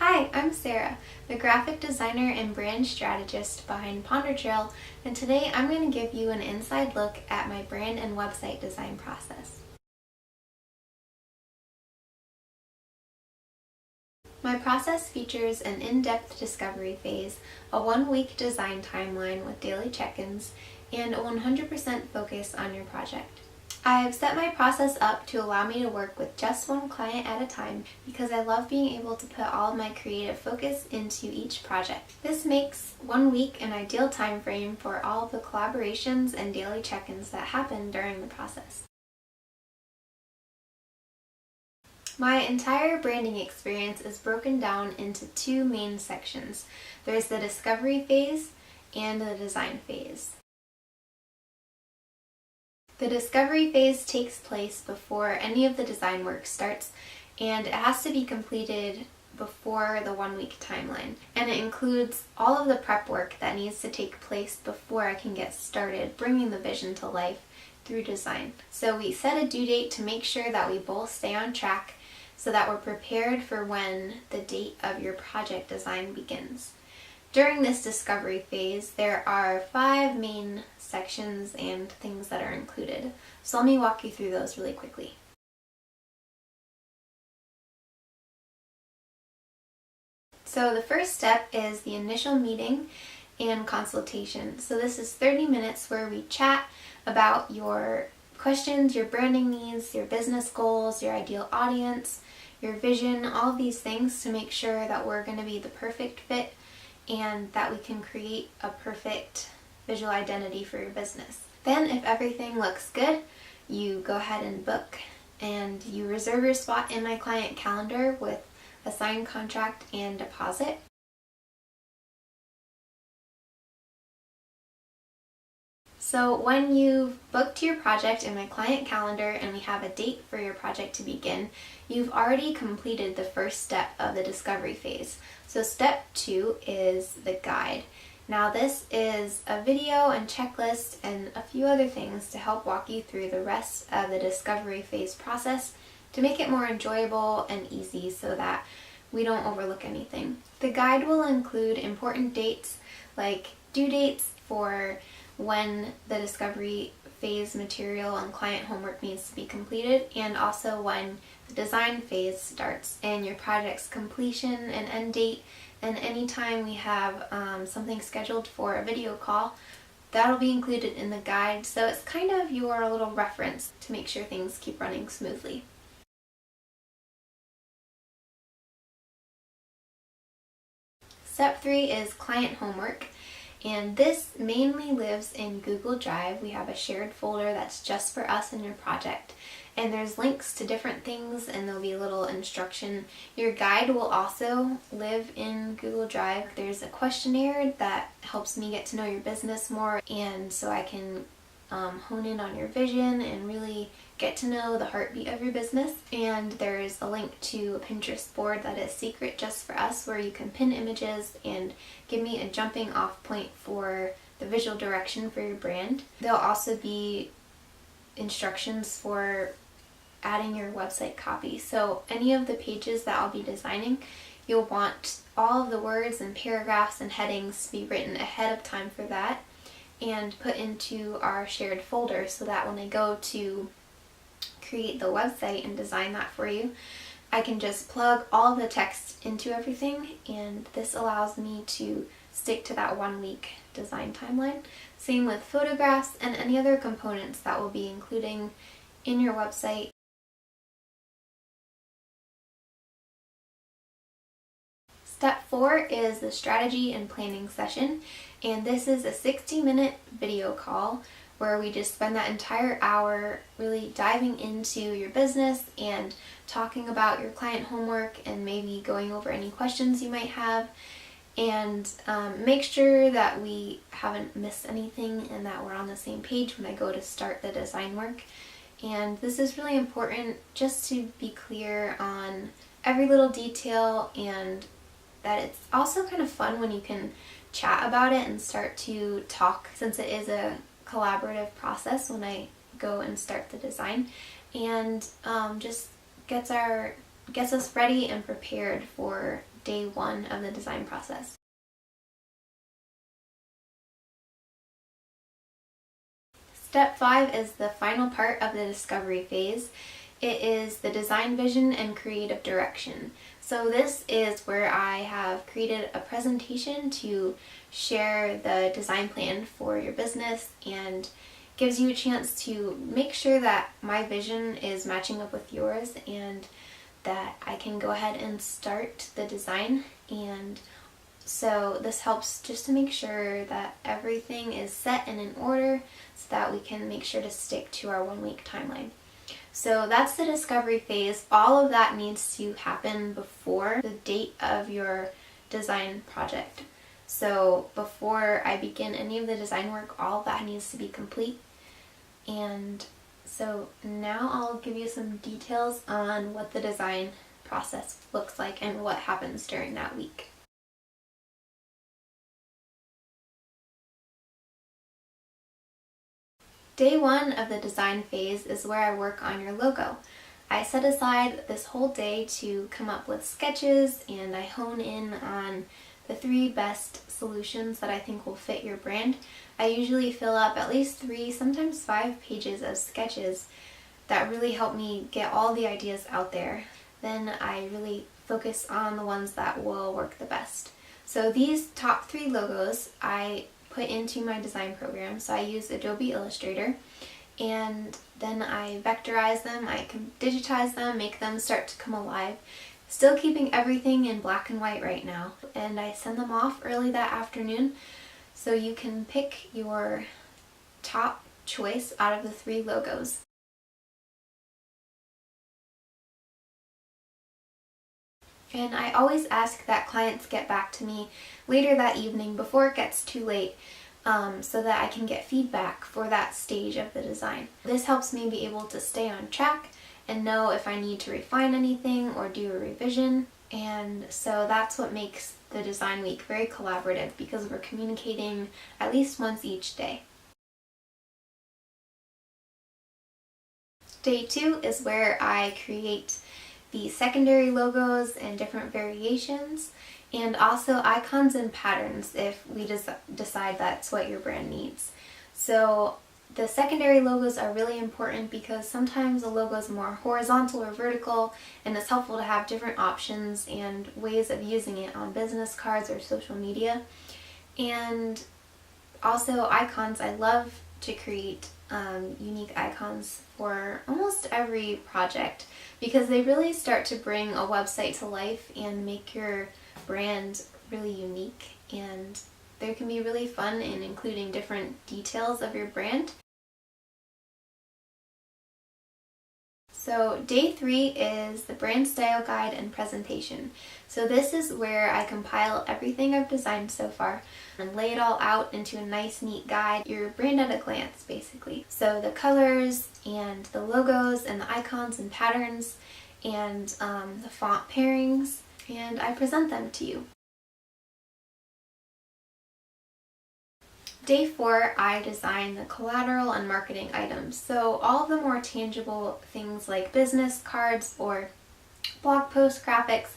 Hi, I'm Sarah, the graphic designer and brand strategist behind Ponder Trail, and today I'm going to give you an inside look at my brand and website design process. My process features an in-depth discovery phase, a one-week design timeline with daily check-ins, and a 100% focus on your project. I've set my process up to allow me to work with just one client at a time because I love being able to put all of my creative focus into each project. This makes 1 week an ideal time frame for all of the collaborations and daily check-ins that happen during the process. My entire branding experience is broken down into two main sections. There's the discovery phase and the design phase. The discovery phase takes place before any of the design work starts, and it has to be completed before the 1 week timeline. And it includes all of the prep work that needs to take place before I can get started bringing the vision to life through design. So we set a due date to make sure that we both stay on track so that we're prepared for when the date of your project design begins. During this discovery phase, there are 5 main sections and things that are included. So let me walk you through those really quickly. So the first step is the initial meeting and consultation. So this is 30 minutes where we chat about your questions, your branding needs, your business goals, your ideal audience, your vision, all of these things to make sure that we're going to be the perfect fit and that we can create a perfect visual identity for your business. Then if everything looks good, you go ahead and book and you reserve your spot in my client calendar with a signed contract and deposit. So when you've booked your project in my client calendar and we have a date for your project to begin, you've already completed the first step of the discovery phase. So step 2 is the guide. Now this is a video and checklist and a few other things to help walk you through the rest of the discovery phase process to make it more enjoyable and easy so that we don't overlook anything. The guide will include important dates like due dates for when the discovery phase material and client homework needs to be completed, and also when the design phase starts and your project's completion and end date, and anytime we have something scheduled for a video call, that'll be included in the guide, so it's kind of your little reference to make sure things keep running smoothly. Step 3 is client homework. And this mainly lives in Google Drive. We have a shared folder that's just for us and your project. And there's links to different things and there'll be a little instruction. Your guide will also live in Google Drive. There's a questionnaire that helps me get to know your business more, and so I can hone in on your vision and really get to know the heartbeat of your business. And there's a link to a Pinterest board that is secret just for us where you can pin images and give me a jumping off point for the visual direction for your brand. There'll also be instructions for adding your website copy. So any of the pages that I'll be designing, you'll want all of the words and paragraphs and headings to be written ahead of time for that and put into our shared folder so that when I go to create the website and design that for you, I can just plug all of the text into everything, and this allows me to stick to that 1 week design timeline. Same with photographs and any other components that we'll be including in your website. Step 4 is the strategy and planning session, and this is a 60-minute video call where we just spend that entire hour really diving into your business and talking about your client homework and maybe going over any questions you might have, and make sure that we haven't missed anything and that we're on the same page when I go to start the design work. And this is really important just to be clear on every little detail, and that it's also kind of fun when you can chat about it and start to talk, since it is a collaborative process when I go and start the design, and just gets us ready and prepared for day 1 of the design process. Step 5 is the final part of the discovery phase. It is the design vision and creative direction. So this is where I have created a presentation to share the design plan for your business and gives you a chance to make sure that my vision is matching up with yours and that I can go ahead and start the design. And so this helps just to make sure that everything is set and in order so that we can make sure to stick to our 1-week timeline. So that's the discovery phase. All of that needs to happen before the date of your design project. So before I begin any of the design work, all of that needs to be complete. And so now I'll give you some details on what the design process looks like and what happens during that week. Day 1 of the design phase is where I work on your logo. I set aside this whole day to come up with sketches, and I hone in on the 3 best solutions that I think will fit your brand. I usually fill up at least 3, sometimes 5 pages of sketches that really help me get all the ideas out there. Then I really focus on the ones that will work the best. So these top 3 logos I put into my design program. So I use Adobe Illustrator, and then I vectorize them, I can digitize them, make them start to come alive, still keeping everything in black and white right now. And I send them off early that afternoon so you can pick your top choice out of the 3 logos. And I always ask that clients get back to me later that evening before it gets too late so that I can get feedback for that stage of the design. This helps me be able to stay on track and know if I need to refine anything or do a revision. And so that's what makes the design week very collaborative, because we're communicating at least once each day. Day 2 is where I create the secondary logos and different variations, and also icons and patterns if we decide that's what your brand needs. So the secondary logos are really important because sometimes a logo is more horizontal or vertical, and it's helpful to have different options and ways of using it on business cards or social media. And also icons, I love to create unique icons for almost every project because they really start to bring a website to life and make your brand really unique, and they can be really fun in including different details of your brand. So day 3 is the brand style guide and presentation. So this is where I compile everything I've designed so far and lay it all out into a nice neat guide, your brand at a glance basically. So the colors and the logos and the icons and patterns and the font pairings, and I present them to you. Day 4, I design the collateral and marketing items. So all the more tangible things like business cards or blog post graphics,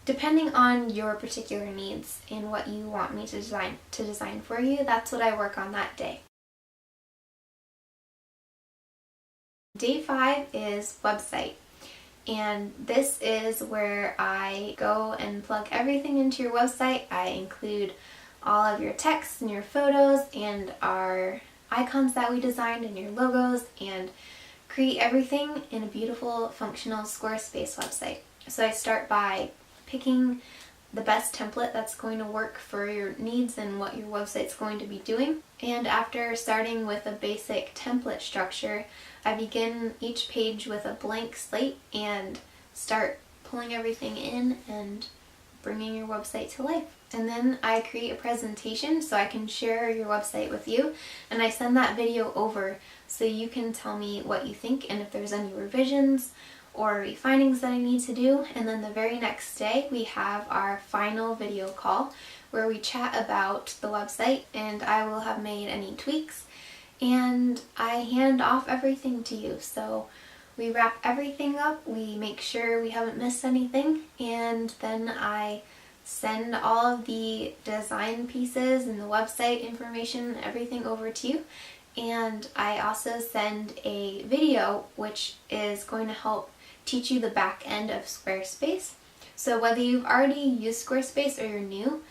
depending on your particular needs and what you want me to design for you, that's what I work on that day. Day 5 is website. And this is where I go and plug everything into your website. I include all of your text and your photos and our icons that we designed and your logos, and create everything in a beautiful functional Squarespace website. So I start by picking the best template that's going to work for your needs and what your website's going to be doing. And after starting with a basic template structure, I begin each page with a blank slate and start pulling everything in and bringing your website to life. And then I create a presentation so I can share your website with you, and I send that video over so you can tell me what you think and if there's any revisions or refinings that I need to do. And then the very next day we have our final video call where we chat about the website, and I will have made any tweaks and I hand off everything to you. So We wrap everything up, we make sure we haven't missed anything, and then I send all of the design pieces and the website information, everything over to you. And I also send a video which is going to help teach you the back end of Squarespace. So whether you've already used Squarespace or you're new,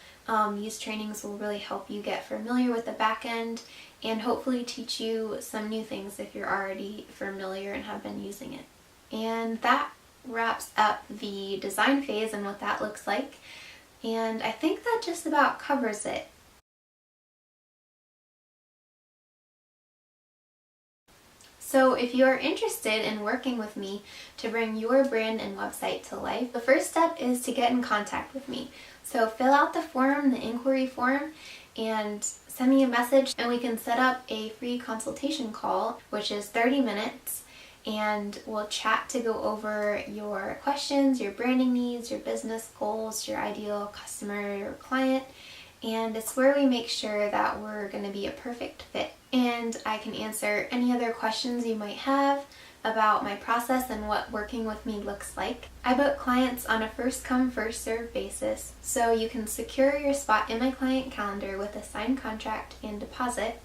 these trainings will really help you get familiar with the back end and hopefully teach you some new things if you're already familiar and have been using it. And that wraps up the design phase and what that looks like. And I think that just about covers it. So if you are interested in working with me to bring your brand and website to life, the first step is to get in contact with me. So fill out the form, the inquiry form, and send me a message and we can set up a free consultation call, which is 30 minutes, and we'll chat to go over your questions, your branding needs, your business goals, your ideal customer or client, and it's where we make sure that we're going to be a perfect fit. And I can answer any other questions you might have about my process and what working with me looks like. I book clients on a first come, first served basis, so you can secure your spot in my client calendar with a signed contract and deposit,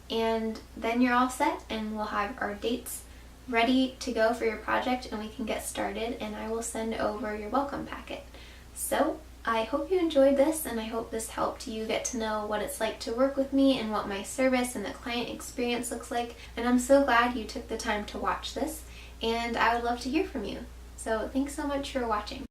and then you're all set and we'll have our dates ready to go for your project and we can get started, and I will send over your welcome packet. So I hope you enjoyed this, and I hope this helped you get to know what it's like to work with me and what my service and the client experience looks like. And I'm so glad you took the time to watch this, and I would love to hear from you. So thanks so much for watching.